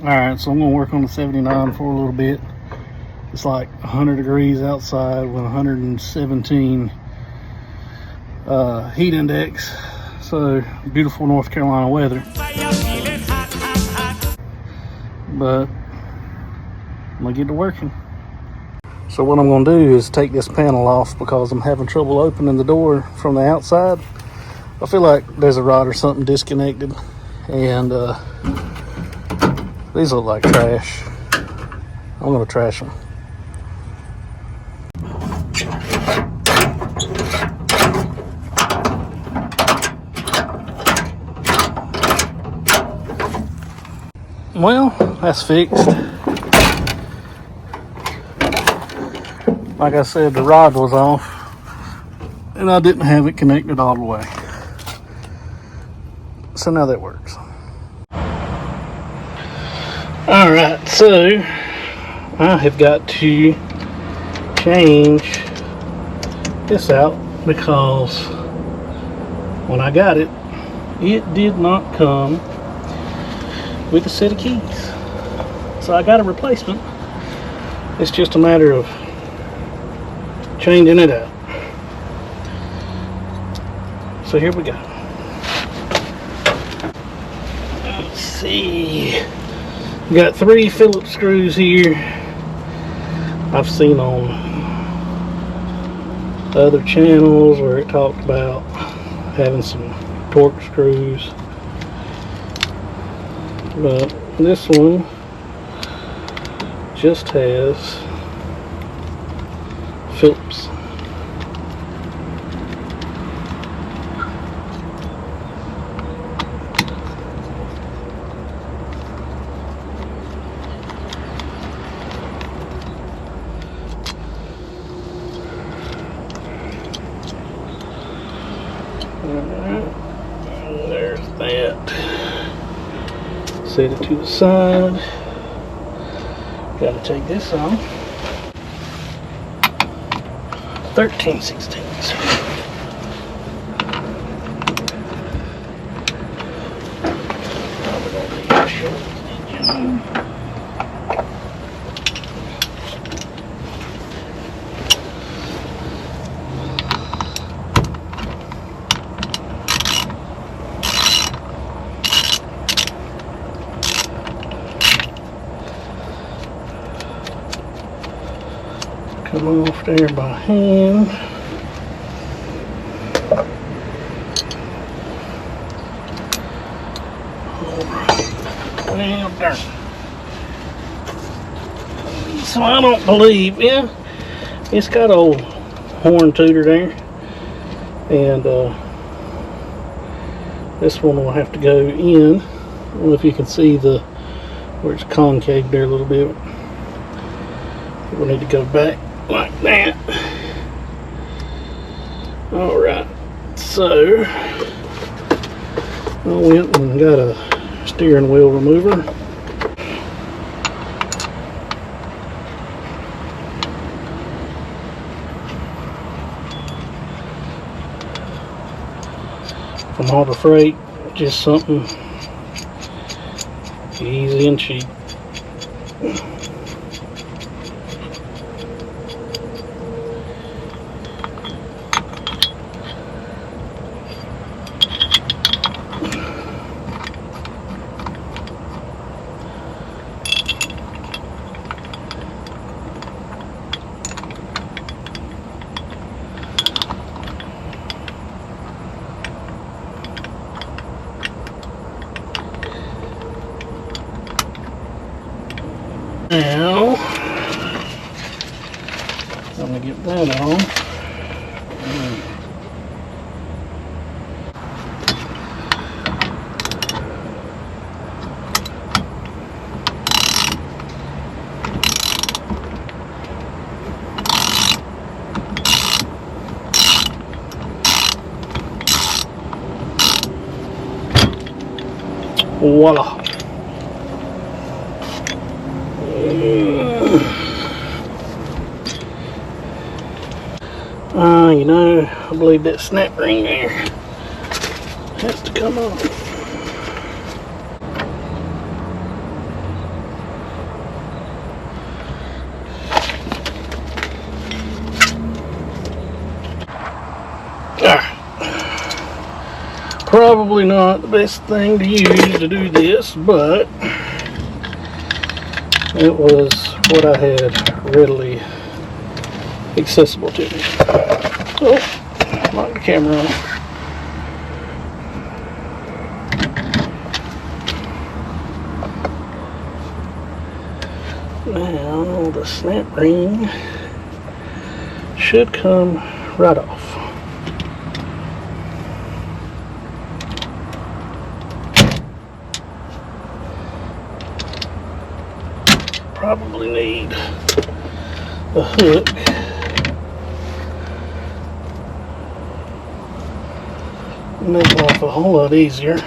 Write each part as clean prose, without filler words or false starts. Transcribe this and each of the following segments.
Alright, so I'm going to work on the 79 for a little bit. It's like 100 degrees outside with 117 heat index. So, beautiful North Carolina weather. But, I'm going to get to working. So what I'm going to do is take this panel off because I'm having trouble opening the door from the outside. I feel like there's a rod or something disconnected, and these look like trash. I'm going to trash them. Well, that's fixed. Like I said, the rod was off and I didn't have it connected all the way. So now that works. Alright, so I have got to change this out because when I got it, it did not come with a set of keys. So I got a replacement. It's just a matter of changing it out. So here we go. Let's see. We got 3 Phillips screws here. I've seen on other channels where it talked about having some torque screws, but this one just has Phillips. Alright, there's that. Set it to the side. Gotta take this off. 13/16. Come off there by hand. Well, darn. So I don't believe, yeah, it's got an old horn tooter there, and this one will have to go in. I don't know if you can see where it's concave there a little bit. We'll need to go back like that. Alright, so I went and got a steering wheel remover. From Harbor Freight, just something easy and cheap. Now, I'm going to get that on. Voila. You know, I believe that snap ring there has to come off. probably not the best thing to use to do this, but it was what I had readily accessible to me. Oh, knock the camera on. Now the snap ring should come right off. Probably need a hook. Make life a whole lot easier.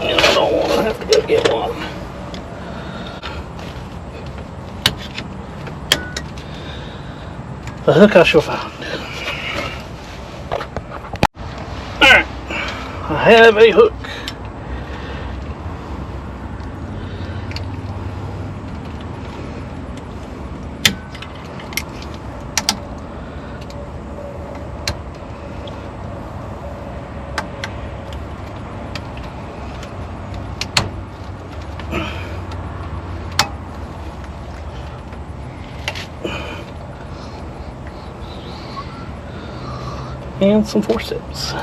I don't want to have to go get one. The hook I shall find. Alright, I have a hook. And some forceps.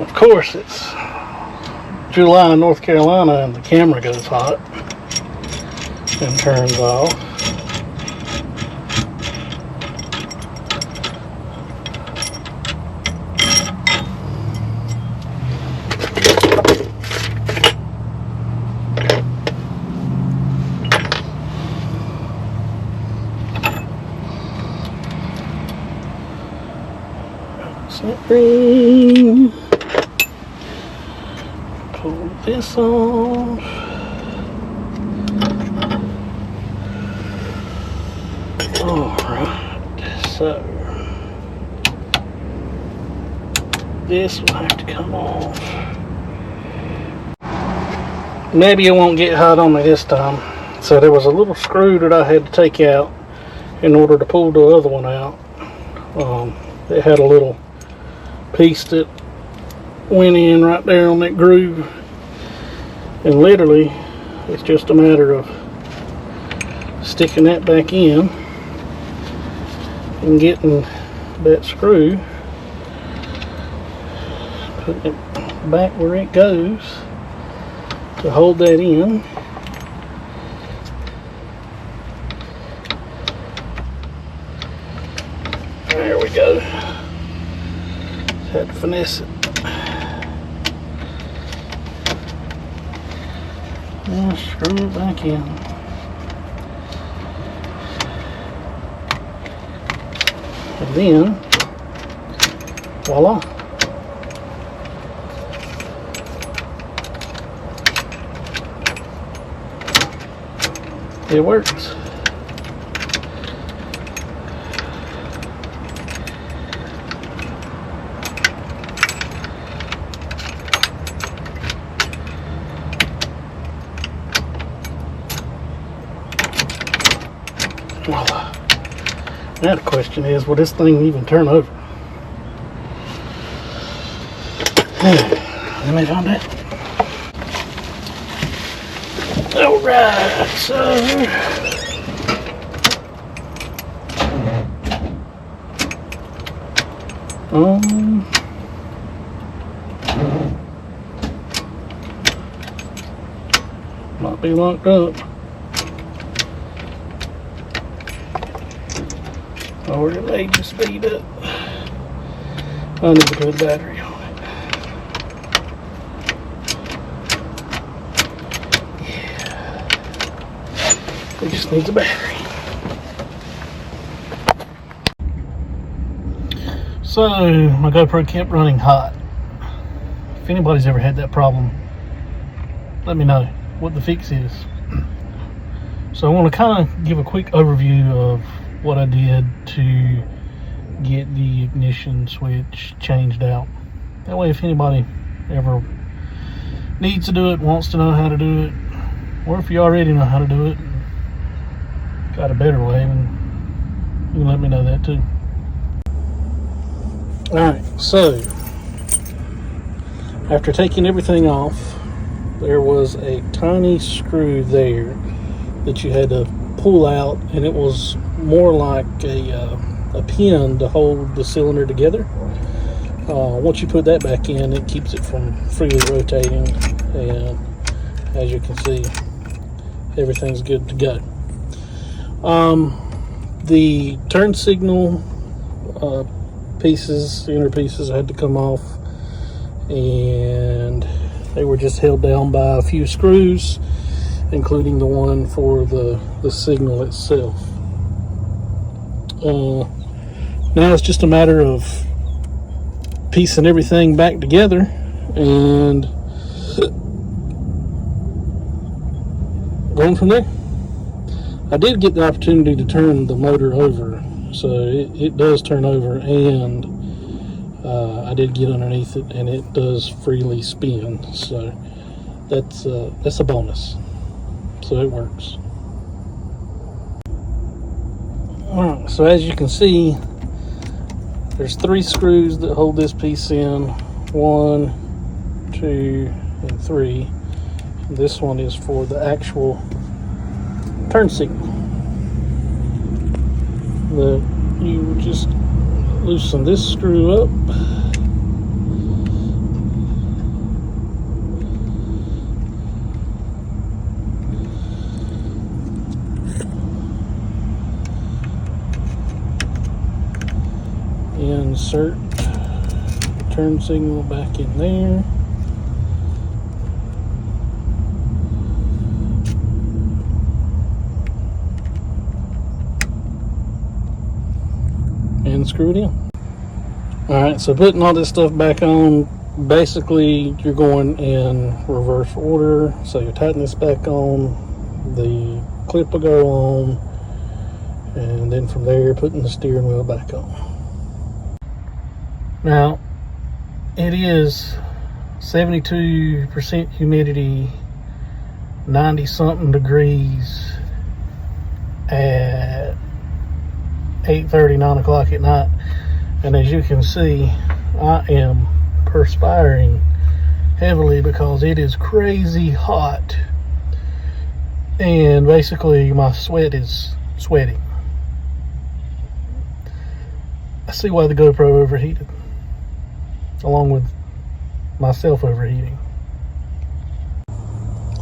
Of course, it's July in North Carolina and the camera goes hot and turns off. Snap ring. Pull this off. Alright, so this will have to come off. Maybe it won't get hot on me this time. So there was a little screw that I had to take out in order to pull the other one out. It had a little piece that went in right there on that groove, and literally it's just a matter of sticking that back in and getting that screw, putting it back where it goes to hold that in. There we go. Had to finesse it. And screw it back in. And then, voila. It works. Voila. Now the question is, will this thing even turn over? Let me find out. Alright, so Might be locked up. Or it may just speed up. I need to put a battery on it. Yeah. It just needs a battery. So my GoPro kept running hot. If anybody's ever had that problem, let me know what the fix is. So I want to kind of give a quick overview of what I did to get the ignition switch changed out. That way, if anybody ever needs to do it, wants to know how to do it, or if you already know how to do it, got a better way, then you can let me know that too. Alright, so after taking everything off, there was a tiny screw there that you had to pull out, and it was more like a pin to hold the cylinder together. Once you put that back in, it keeps it from freely rotating, and as you can see, everything's good to go. The turn signal pieces, the inner pieces, had to come off, and they were just held down by a few screws, including the one for the signal itself. Now it's just a matter of piecing everything back together and going from there. I did get the opportunity to turn the motor over, so it does turn over, and I did get underneath it, and it does freely spin, so that's a bonus. So it works. Alright, so as you can see, there's 3 screws that hold this piece in. 1, 2, and 3. This one is for the actual turn signal. You just loosen this screw up, insert the turn signal back in there, and screw it in. Alright, so putting all this stuff back on, basically you're going in reverse order. So you tighten this back on, the clip will go on, and then from there putting the steering wheel back on. Now, it is 72% humidity, 90 something degrees at 8:30, 9 o'clock at night, and as you can see, I am perspiring heavily because it is crazy hot, and basically my sweat is sweating. I see why the GoPro overheated, along with myself overheating.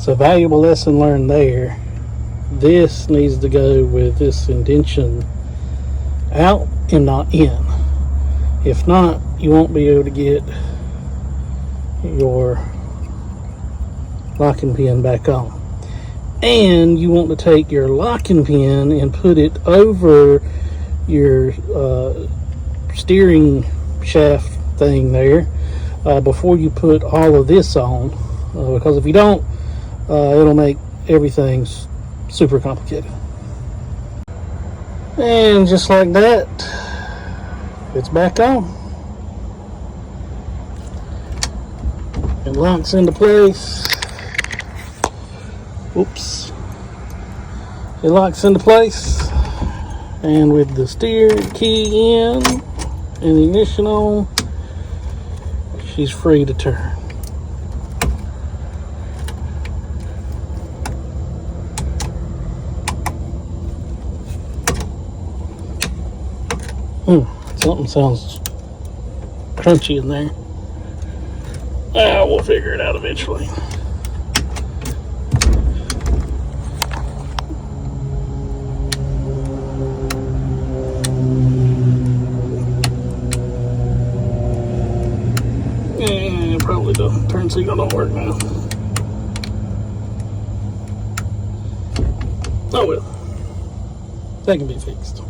So, valuable lesson learned there. This needs to go with this indentation out and not in. If not, you won't be able to get your locking pin back on. And you want to take your locking pin and put it over your steering shaft thing there before you put all of this on, because if you don't, it'll make everything super complicated. And just like that, it's back on. It locks into place. Oops. It locks into place, and with the steer key in and the ignition on, she's free to turn. Something sounds crunchy in there. We'll figure it out eventually. Yeah, probably the turn signal don't work now. Oh well, that can be fixed.